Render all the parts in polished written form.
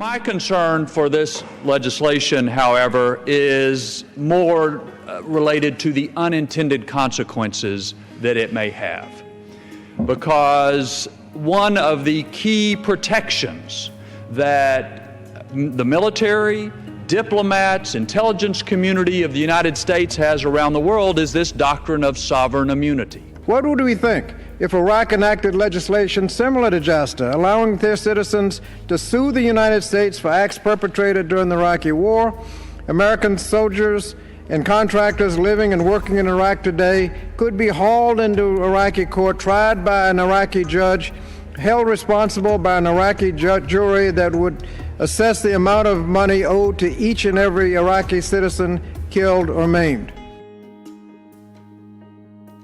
My concern for this legislation, however, is more related to the unintended consequences that it may have. Because one of the key protections that the military, diplomats, intelligence community of the United States has around the world is this doctrine of sovereign immunity. What would we think if Iraq enacted legislation similar to JASTA, allowing their citizens to sue the United States for acts perpetrated during the Iraqi War? American soldiers and contractors living and working in Iraq today could be hauled into Iraqi court, tried by an Iraqi judge, held responsible by an Iraqi jury that would assess the amount of money owed to each and every Iraqi citizen killed or maimed.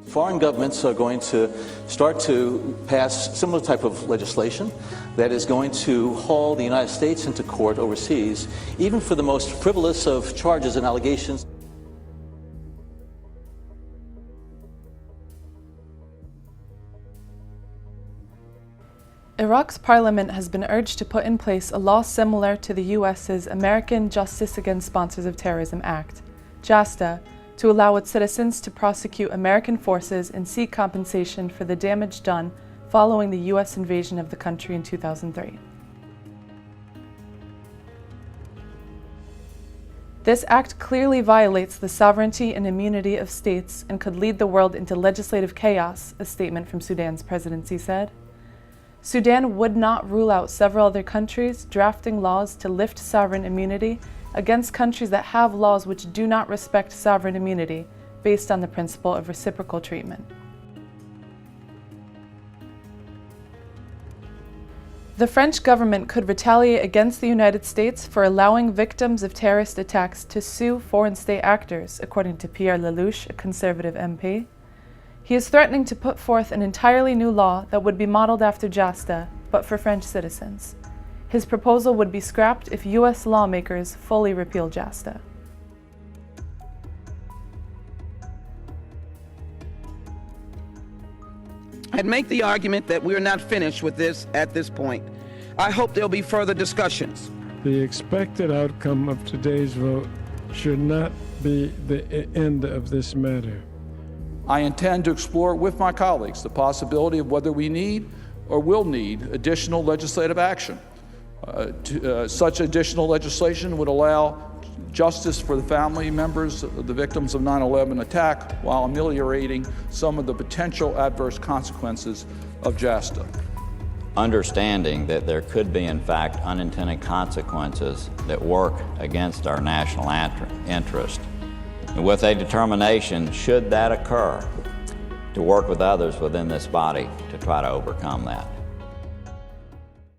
Foreign governments are going to start to pass similar type of legislation that is going to haul the United States into court overseas, even for the most frivolous of charges and allegations. Iraq's parliament has been urged to put in place a law similar to the U.S.'s American Justice Against Sponsors of Terrorism Act, JASTA, to allow its citizens to prosecute American forces and seek compensation for the damage done following the U.S. invasion of the country in 2003. This act clearly violates the sovereignty and immunity of states and could lead the world into legislative chaos, a statement from Sudan's presidency said. Sudan would not rule out several other countries drafting laws to lift sovereign immunity against countries that have laws which do not respect sovereign immunity based on the principle of reciprocal treatment. The French government could retaliate against the United States for allowing victims of terrorist attacks to sue foreign state actors, according to Pierre Lelouch, a conservative MP. He is threatening to put forth an entirely new law that would be modeled after JASTA, but for French citizens. His proposal would be scrapped if U.S. lawmakers fully repeal JASTA. I'd make the argument that we're not finished with this at this point. I hope there'll be further discussions. The expected outcome of today's vote should not be the end of this matter. I intend to explore with my colleagues the possibility of whether we need or will need additional legislative action. Such additional legislation would allow justice for the family members of the victims of 9/11 attack while ameliorating some of the potential adverse consequences of JASTA. Understanding that there could be, in fact, unintended consequences that work against our national interest. And with a determination, should that occur, to work with others within this body to try to overcome that.